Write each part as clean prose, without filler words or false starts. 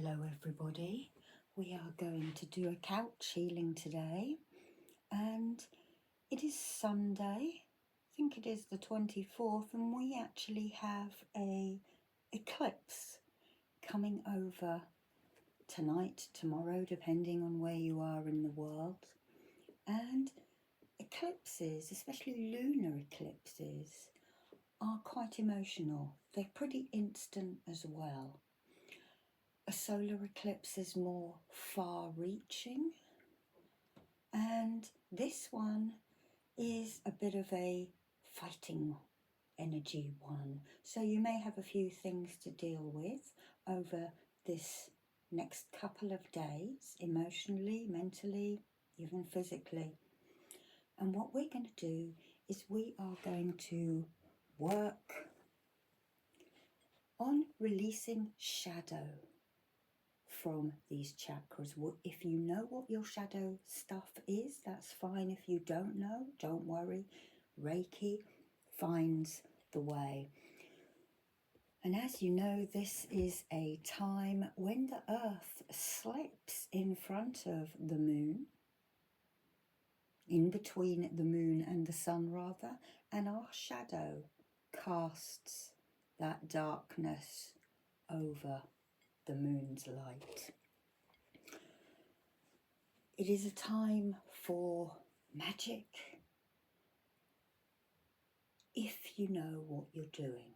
Hello everybody, we are going to do a couch healing today and it is Sunday, I think it is the 24th, and we actually have a eclipse coming over tonight, tomorrow, depending on where you are in the world. And eclipses, especially lunar eclipses, are quite emotional. They're pretty instant as well. A solar eclipse is more far-reaching, and this one is a bit of a fighting energy one. So you may have a few things to deal with over this next couple of days, emotionally, mentally, even physically. And what we're going to do is we are going to work on releasing shadow from these chakras. If you know what your shadow stuff is, that's fine. If you don't know, don't worry. Reiki finds the way. And as you know, this is a time when the earth slips in front of the moon, in between the moon and the sun rather, and our shadow casts that darkness over the moon's light. It is a time for magic if you know what you're doing.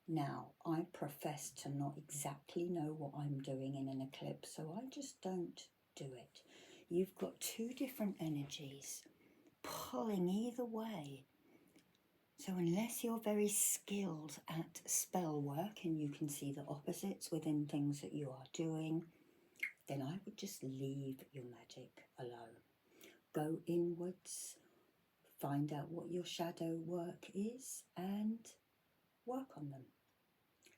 Now, I profess to not exactly know what I'm doing in an eclipse, so I just don't do it. You've got two different energies pulling either way. So unless you're very skilled at spell work and you can see the opposites within things that you are doing, then I would just leave your magic alone. Go inwards, find out what your shadow work is and work on them.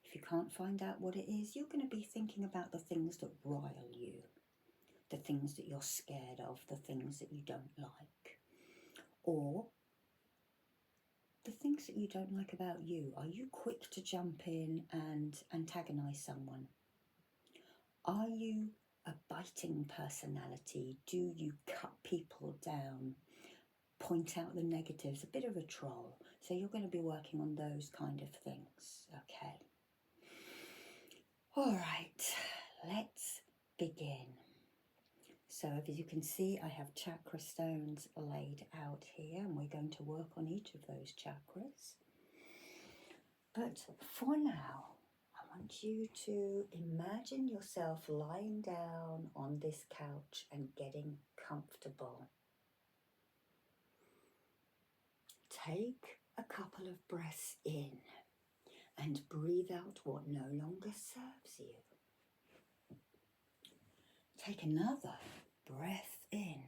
If you can't find out what it is, you're going to be thinking about the things that rile you, the things that you're scared of, the things that you don't like, or the things that you don't like about you. Are you quick to jump in and antagonize someone? Are you a biting personality? Do you cut people down? Point out the negatives, a bit of a troll. So you're going to be working on those kind of things, okay? All right, let's begin. So as you can see, I have chakra stones laid out here, and we're going to work on each of those chakras. But for now, I want you to imagine yourself lying down on this couch and getting comfortable. Take a couple of breaths in and breathe out what no longer serves you. Take another breath in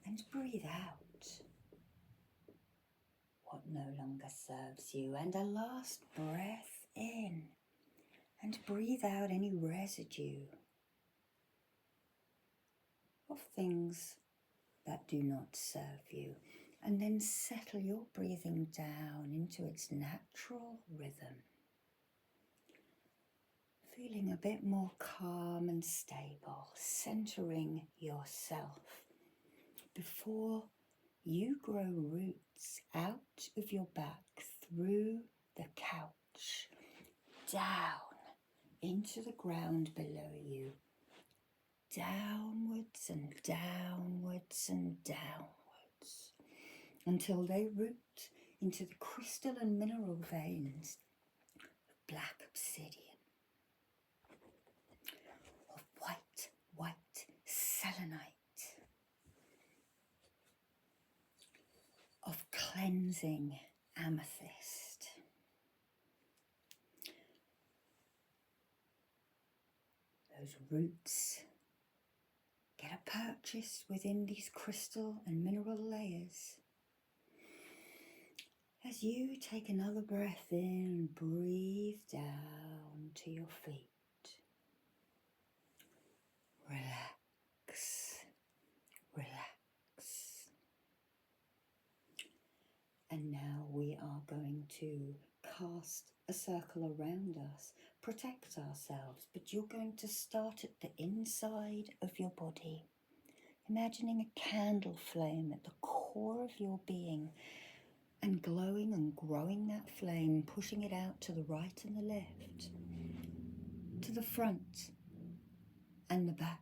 and breathe out what no longer serves you. And a last breath in and breathe out any residue of things that do not serve you. And then settle your breathing down into its natural rhythm. Feeling a bit more calm and stable, centering yourself before you grow roots out of your back, through the couch, down into the ground below you, downwards and downwards and downwards, until they root into the crystal and mineral veins of black obsidian, of white selenite, of cleansing amethyst. Those roots get a purchase within these crystal and mineral layers. As you take another breath in, breathe down to your feet. Relax, relax. And now we are going to cast a circle around us, protect ourselves, but you're going to start at the inside of your body, imagining a candle flame at the core of your being and glowing and growing that flame, pushing it out to the right and the left, to the front and the back,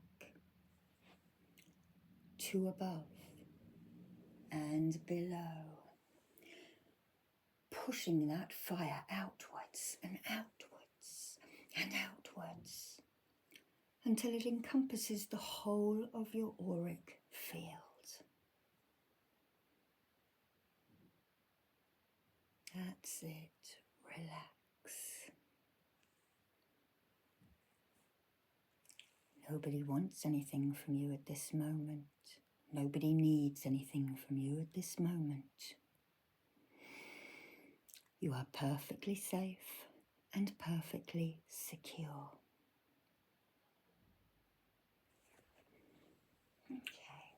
to above and below, pushing that fire outwards and outwards and outwards until it encompasses the whole of your auric field. That's it. Relax. Nobody wants anything from you at this moment. Nobody needs anything from you at this moment. You are perfectly safe and perfectly secure. Okay.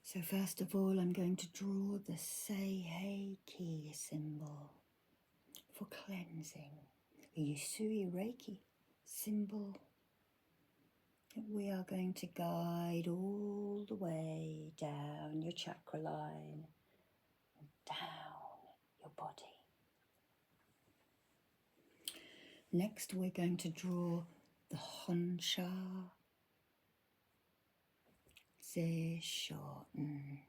So first of all, I'm going to draw the Reiki symbol for cleansing. A Usui Reiki symbol that we are going to guide all the way down your chakra line and down your body. Next, we're going to draw the Honsha Zeishoten.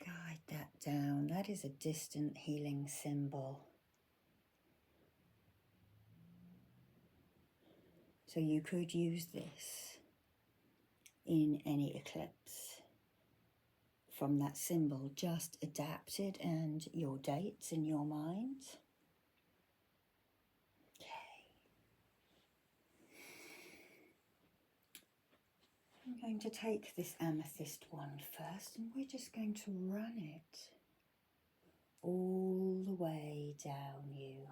Guide that down. That is a distant healing symbol. So you could use this in any eclipse from that symbol. Just adapt it and your dates in your mind. Okay. I'm going to take this amethyst wand first, and we're just going to run it all the way down you,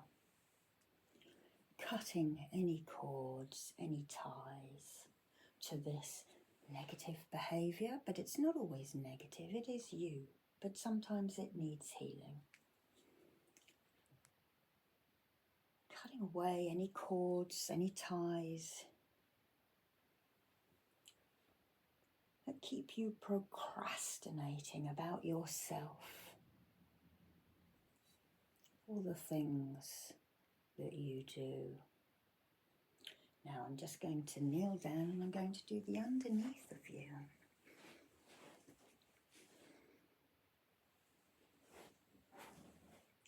cutting any cords, any ties to this negative behaviour. But it's not always negative, it is you, but sometimes it needs healing. Cutting away any cords, any ties that keep you procrastinating about yourself, all the things that you do. Now I'm just going to kneel down and I'm going to do the underneath of you.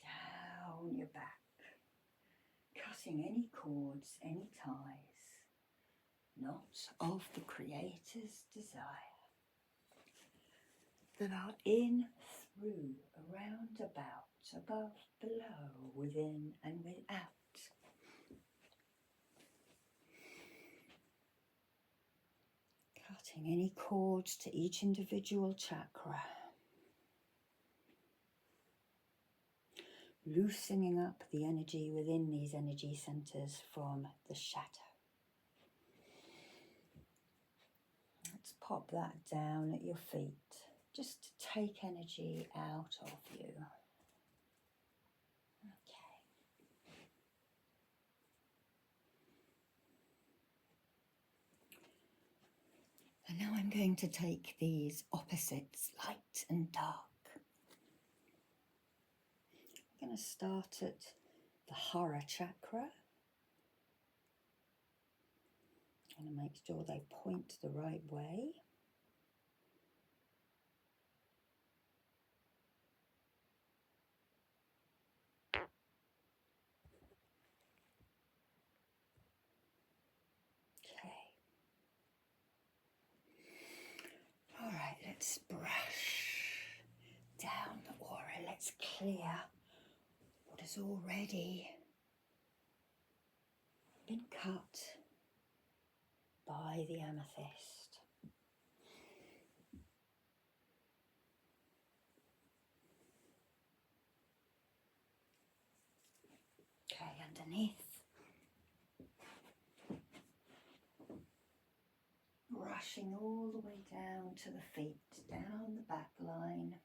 Down your back, cutting any cords, any ties, not of the Creator's desire, that are in, through, around, about, above, below, within and without. Cutting any cords to each individual chakra. Loosening up the energy within these energy centers from the shadow. Let's pop that down at your feet, just to take energy out of you. Okay. And now I'm going to take these opposites, light and dark. I'm going to start at the Hara chakra. I'm going to make sure they point the right way. All right, let's brush down the aura. Let's clear what has already been cut by the amethyst. Okay, underneath. Brushing all the way down to the feet, down the back line.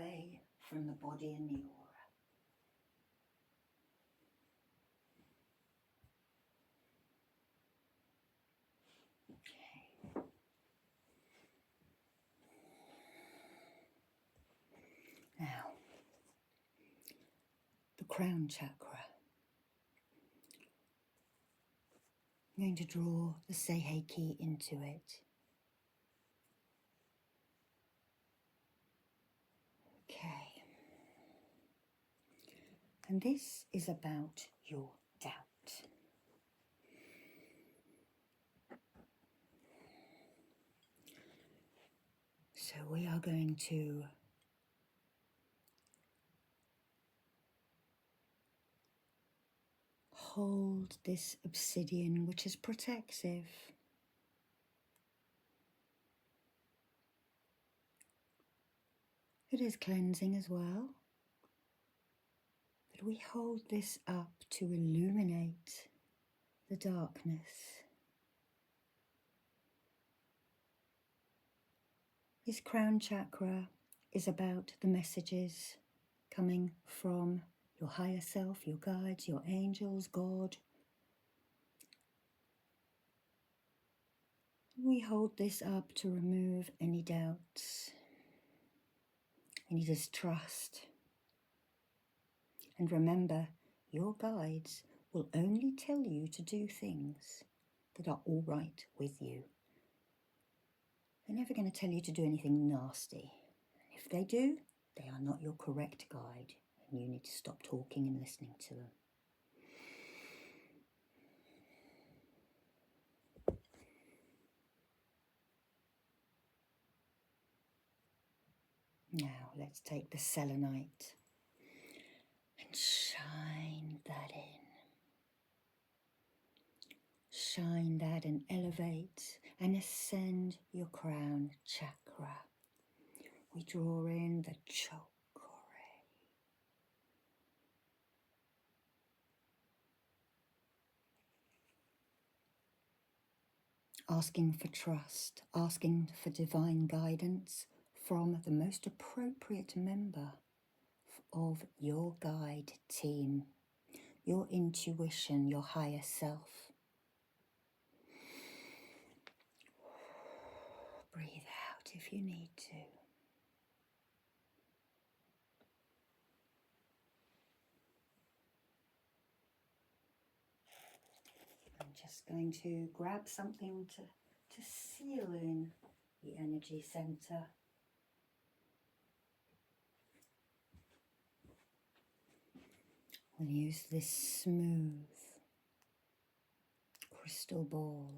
away from the body and the aura. Okay. Now, the crown chakra. I'm going to draw the Seihei into it. Okay. And this is about your doubt. So we are going to hold this obsidian, which is protective. It is cleansing as well. But we hold this up to illuminate the darkness. This crown chakra is about the messages coming from your higher self, your guides, your angels, God. We hold this up to remove any doubts, any distrust. And remember, your guides will only tell you to do things that are all right with you. They're never going to tell you to do anything nasty. If they do, they are not your correct guide, and you need to stop talking and listening to them. Now let's take the selenite and shine that in. Shine that and elevate and ascend your crown chakra. We draw in the chakra. Asking for trust, asking for divine guidance from the most appropriate member of your guide team, your intuition, your higher self. Breathe out if you need to. I'm just going to grab something to seal in the energy center. We'll use this smooth crystal ball,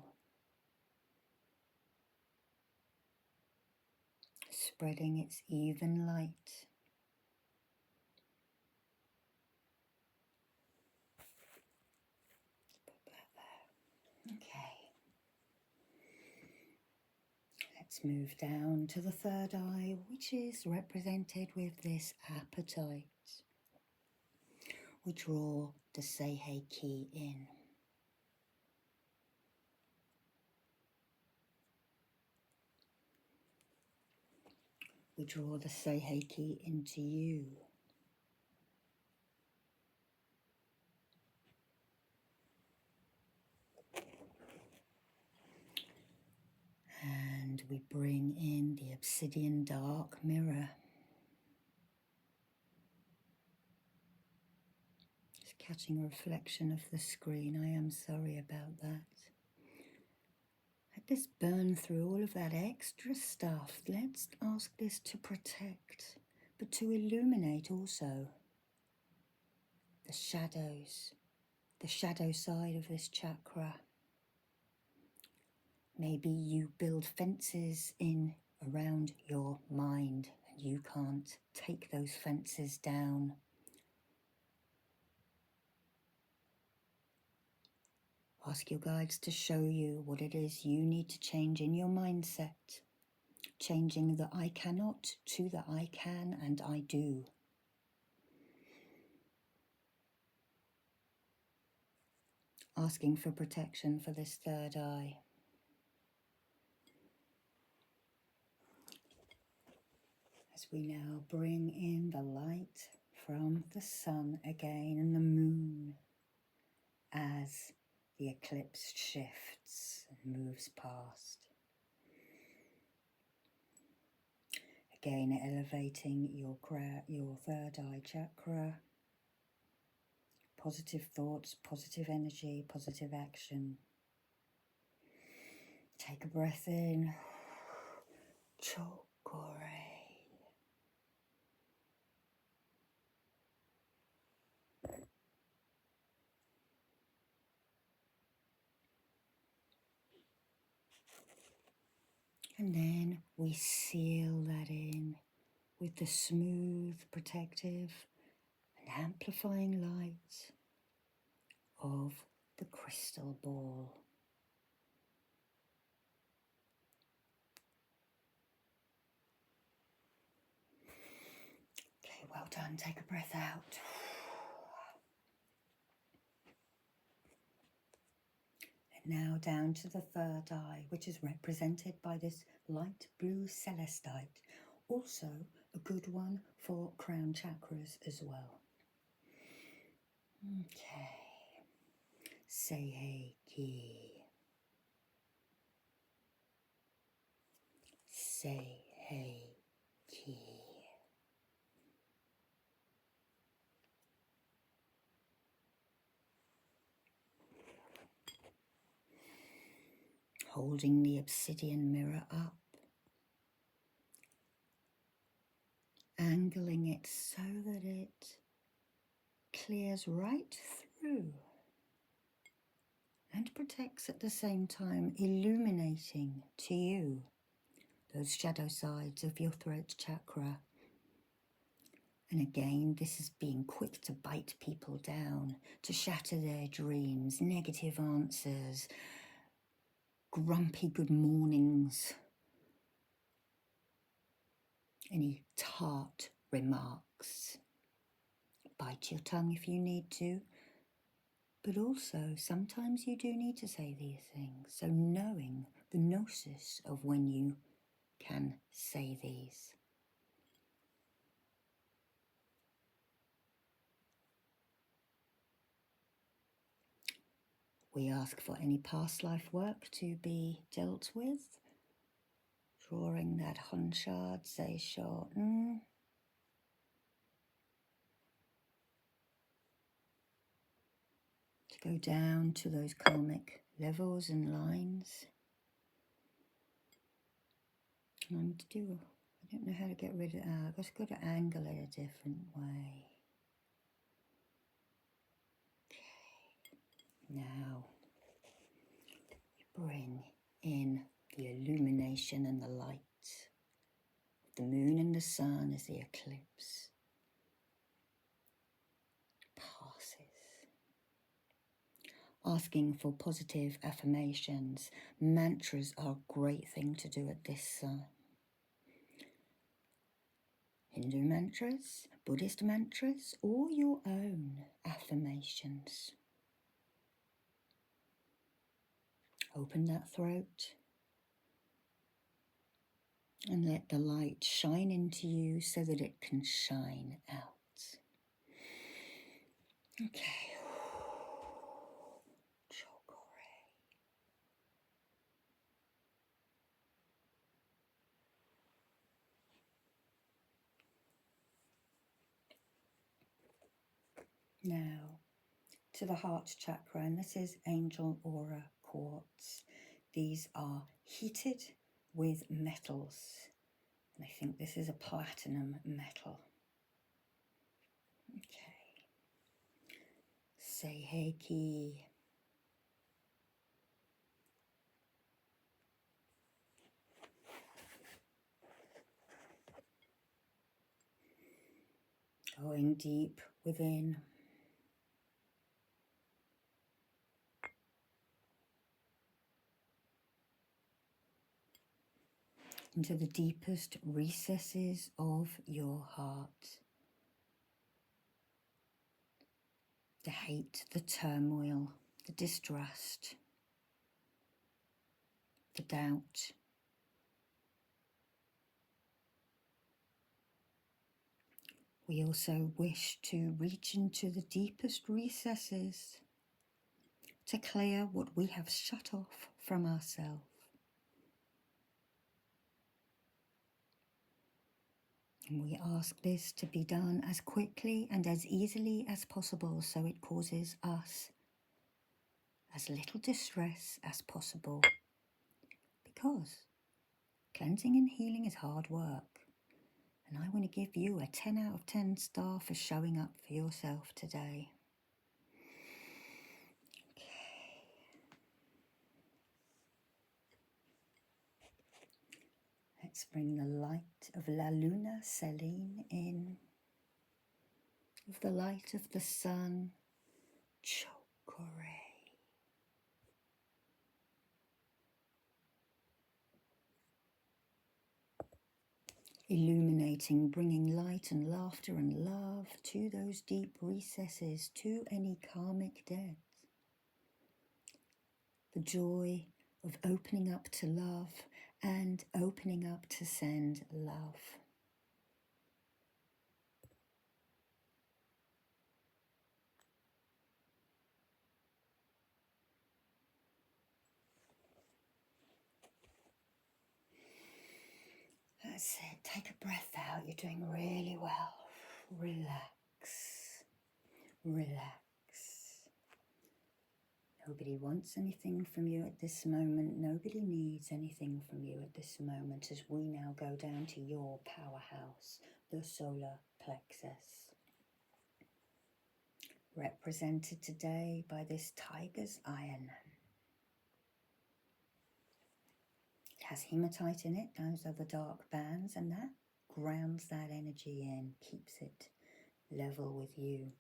spreading its even light. Put that there. Okay. Let's move down to the third eye, which is represented with this appetite. We draw the Seihei in. We draw the Seihei into you. And we bring in the obsidian dark mirror. Just catching a reflection of the screen. I am sorry about that. Let this burn through all of that extra stuff. Let's ask this to protect, but to illuminate also the shadows, the shadow side of this chakra. Maybe you build fences in around your mind and you can't take those fences down. Ask your guides to show you what it is you need to change in your mindset, changing the I cannot to the I can and I do. Asking for protection for this third eye. As As we now bring in the light from the sun again and the moon as the eclipse shifts and moves past. Again, elevating your third eye chakra. Positive thoughts, positive energy, positive action. Take a breath in. Chakra. And then we seal that in with the smooth, protective and amplifying light of the crystal ball. Okay, well done. Take a breath out. And now down to the third eye, which is represented by this light blue celestite. Also a good one for crown chakras as well. Okay. Seiheki. Seiheki. Holding the obsidian mirror up, angling it so that it clears right through and protects at the same time, illuminating to you those shadow sides of your throat chakra. And again, this is being quick to bite people down, to shatter their dreams, negative answers, grumpy good mornings, any tart remarks. Bite your tongue if you need to, but also sometimes you do need to say these things. So knowing the gnosis of when you can say these. We ask for any past life work to be dealt with. Drawing that Honshad, Seisho. To go down to those karmic levels and lines. And I don't know how to get rid of that. I've just got to angle it a different way. Okay. Now, bring in the illumination and the light. The moon and the sun as the eclipse passes. Asking for positive affirmations. Mantras are a great thing to do at this time. Hindu mantras, Buddhist mantras, or your own affirmations. Open that throat and let the light shine into you so that it can shine out. Okay. Now to the heart chakra, and this is Angel Aura quartz. These are heated with metals, and I think this is a platinum metal. Okay. Seiheki. Going deep within. Into the deepest recesses of your heart. The hate, the turmoil, the distrust, the doubt. We also wish to reach into the deepest recesses to clear what we have shut off from ourselves. And we ask this to be done as quickly and as easily as possible so it causes us as little distress as possible. Because cleansing and healing is hard work. And I want to give you a 10 out of 10 star for showing up for yourself today. Okay. Let's bring the light of La Luna Selene in. Of the light of the sun, Chakra. Illuminating, bringing light and laughter and love to those deep recesses, to any karmic debts. The joy of opening up to love and opening up to send love. That's it. Take a breath out. You're doing really well. Relax. Relax. Nobody wants anything from you at this moment. Nobody needs anything from you at this moment as we now go down to your powerhouse, the solar plexus. Represented today by this tiger's iron. It has hematite in it, those are the dark bands, and that grounds that energy in, keeps it level with you.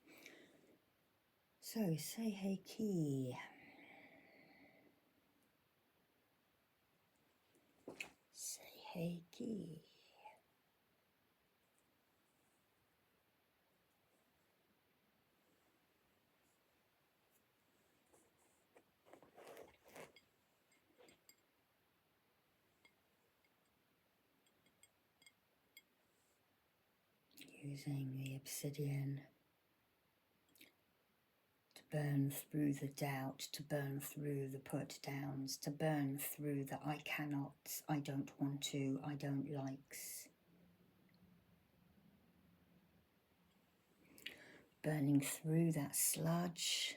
So, say hey ki. Say hey ki. Using the obsidian to burn through the doubt, to burn through the put downs, to burn through the I cannots, I don't want to, I don't likes. Burning through that sludge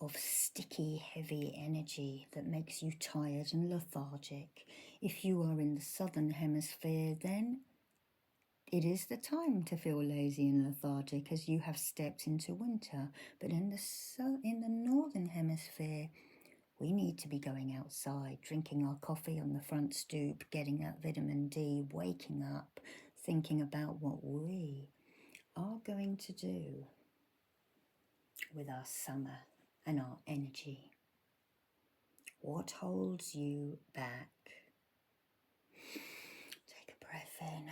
of sticky, heavy energy that makes you tired and lethargic. If you are in the southern hemisphere, then it is the time to feel lazy and lethargic as you have stepped into winter. But in the northern hemisphere, we need to be going outside, drinking our coffee on the front stoop, getting that vitamin D, waking up, thinking about what we are going to do with our summer and our energy. What holds you back? Take a breath in.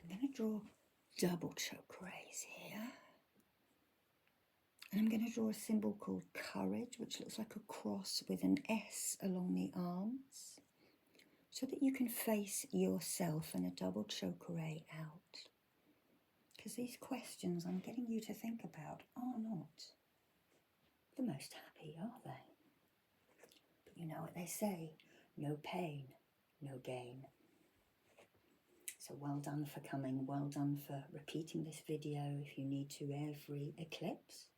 I'm going to draw double chakras here. And I'm going to draw a symbol called courage, which looks like a cross with an S along the arms, so that you can face yourself and a double chakra out. Because these questions I'm getting you to think about are not the most happy, are they? But you know what they say, no pain, no gain. So well done for coming, well done for repeating this video if you need to every eclipse,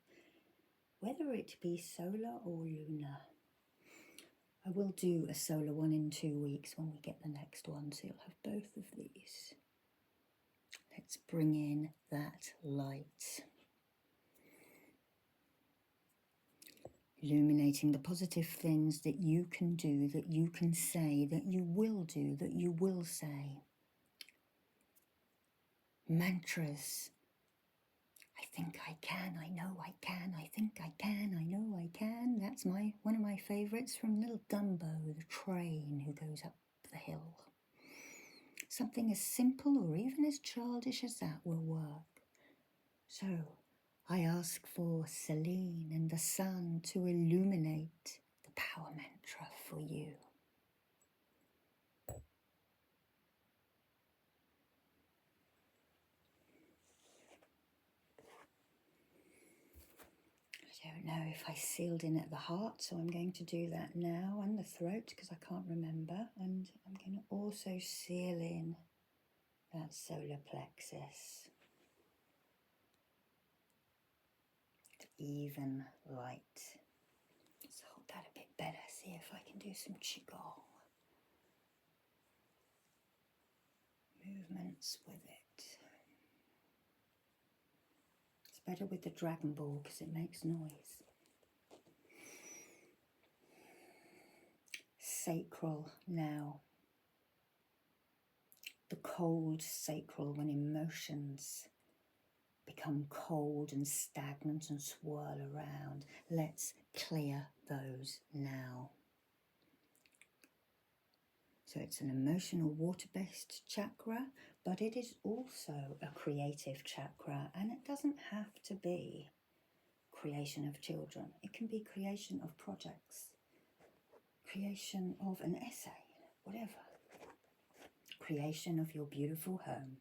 whether it be solar or lunar. I will do a solar one in 2 weeks when we get the next one, so you'll have both of these. Let's bring in that light. Illuminating the positive things that you can do, that you can say, that you will do, that you will say. Mantras. I think I can, I know I can, I think I can, I know I can. That's one of my favourites from Little Dumbo, the train who goes up the hill. Something as simple or even as childish as that will work. So I ask for Selene and the sun to illuminate the power mantra for you. know if I sealed in at the heart, so I'm going to do that now, and the throat because I can't remember. And I'm going to also seal in that solar plexus. Even light. Let's hold that a bit better, see if I can do some qigong movements with it. It's better with the Dragon Ball because it makes noise. Sacral now. The cold sacral, when emotions become cold and stagnant and swirl around. Let's clear those now. So it's an emotional water-based chakra, but it is also a creative chakra, and it doesn't have to be creation of children. It can be creation of projects, creation of an essay, whatever. Creation of your beautiful home.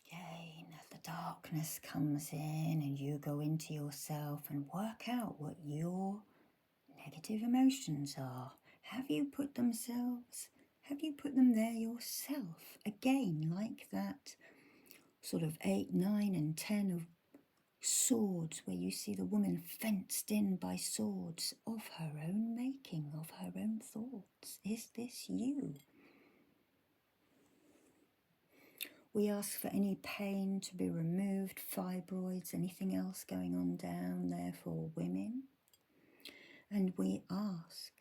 Again, the darkness comes in and you go into yourself and work out what your negative emotions are. Have you put them there yourself? Again, like that sort of 8, 9 and 10 of swords, where you see the woman fenced in by swords of her own making, of her own thoughts. Is this you? We ask for any pain to be removed, fibroids, anything else going on down there for women. And we ask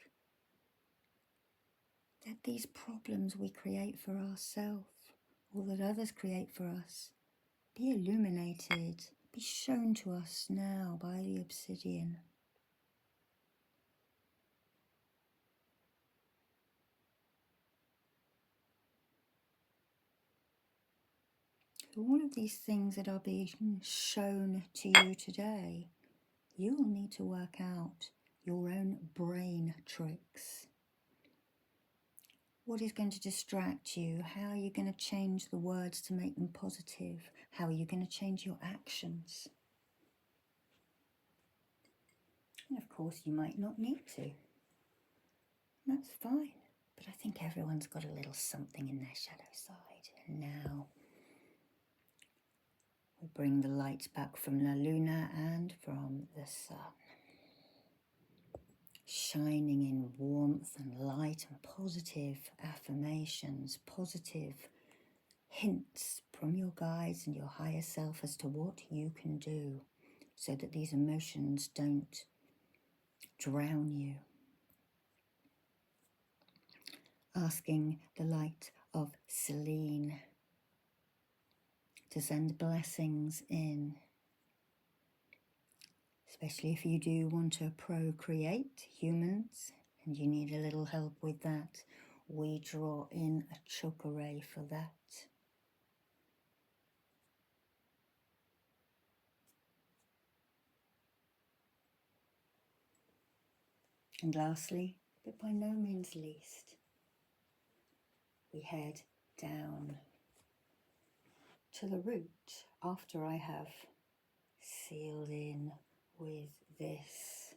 that these problems we create for ourselves, or that others create for us, be illuminated, be shown to us now by the obsidian. All of these things that are being shown to you today, you will need to work out your own brain tricks. What is going to distract you? How are you going to change the words to make them positive? How are you going to change your actions? And of course, you might not need to. That's fine. But I think everyone's got a little something in their shadow side. And now we bring the light back from La Luna and from the sun, shining in warmth and light and positive affirmations, positive hints from your guides and your higher self as to what you can do so that these emotions don't drown you. Asking the light of Selene to send blessings in, especially if you do want to procreate humans and you need a little help with that. We draw in a chakra for that. And lastly, but by no means least, we head down to the root after I have sealed in with this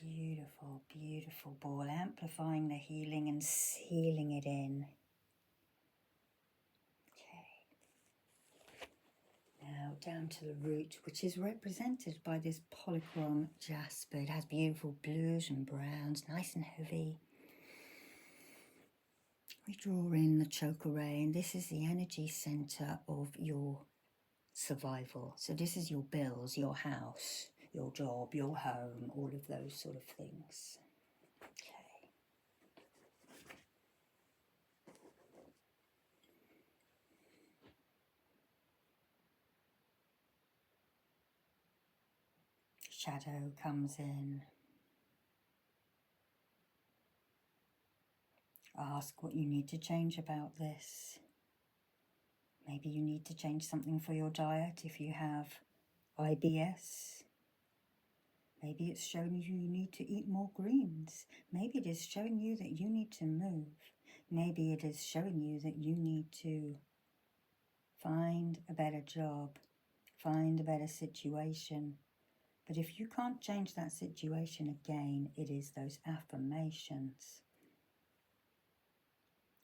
beautiful, beautiful ball, amplifying the healing and sealing it in. Now down to the root, which is represented by this polychrome jasper. It has beautiful blues and browns, nice and heavy. We draw in the chakra, and this is the energy center of your survival. So this is your bills, your house, your job, your home, all of those sort of things. Okay. Shadow comes in. Ask what you need to change about this. Maybe you need to change something for your diet if you have IBS. Maybe it's showing you need to eat more greens. Maybe it is showing you that you need to move. Maybe it is showing you that you need to find a better job, find a better situation. But if you can't change that situation again, it is those affirmations.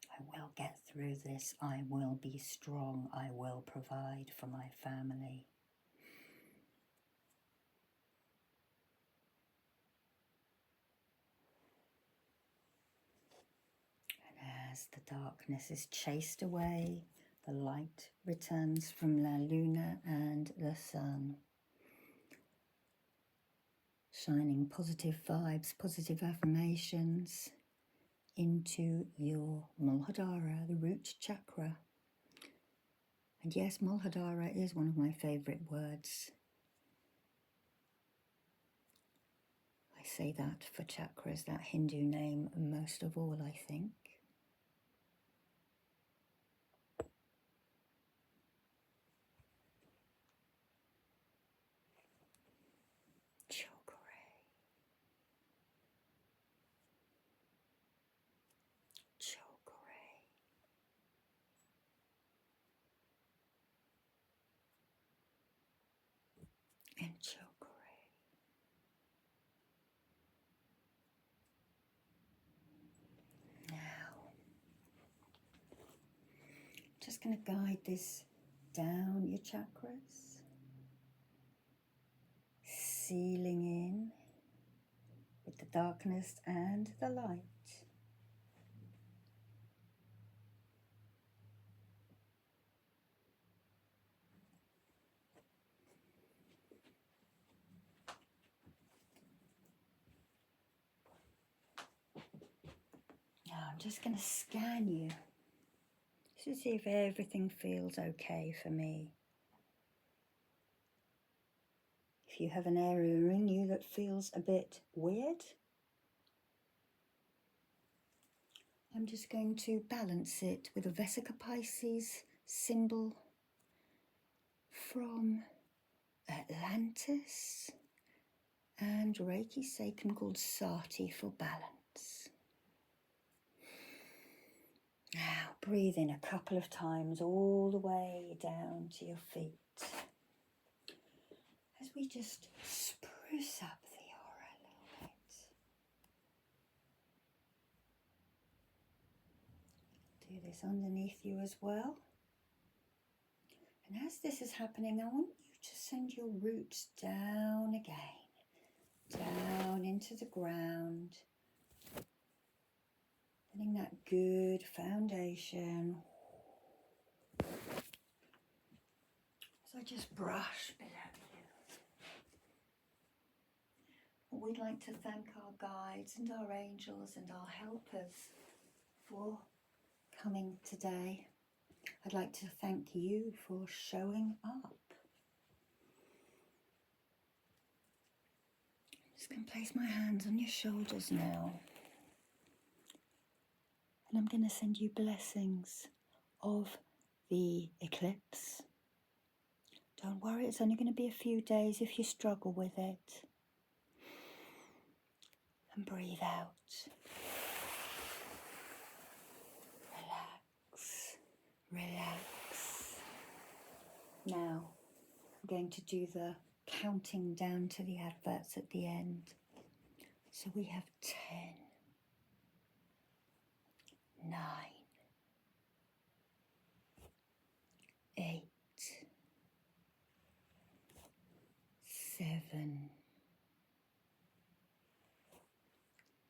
I will get through this. I will be strong. I will provide for my family. And as the darkness is chased away, the light returns from La Luna and the sun, shining positive vibes, positive affirmations into your Muladhara, the root chakra. And yes, Muladhara is one of my favourite words. I say that for chakras, that Hindu name, most of all, I think. Chakra. Chakra. And chakra. Now, just going to guide this down your chakras, sealing in with the darkness and the light. Now I'm just going to scan you to see if everything feels okay for me. If you have an area in you that feels a bit weird, I'm just going to balance it with a Vesica Pisces symbol from Atlantis and Reiki Sacral called Sati for balance. Now breathe in a couple of times all the way down to your feet as we just spruce up the aura a little bit. Do this underneath you as well. And as this is happening, I want you to send your roots down again, down into the ground, getting that good foundation. So just brush below you. Well, we'd like to thank our guides and our angels and our helpers for coming today. I'd like to thank you for showing up. I'm just going to place my hands on your shoulders now. And I'm going to send you blessings of the eclipse. Don't worry, it's only going to be a few days if you struggle with it. And breathe out. Relax, relax. Now, I'm going to do the counting down to the adverts at the end. So we have 10, 9, 8, 7,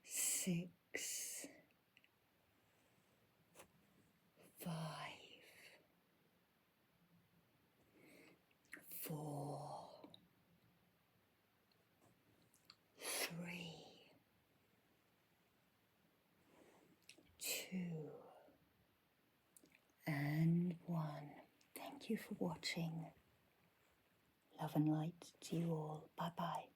6, 5, 4, 3, 2, and 1. Thank you for watching. Love and light to you all. Bye-bye.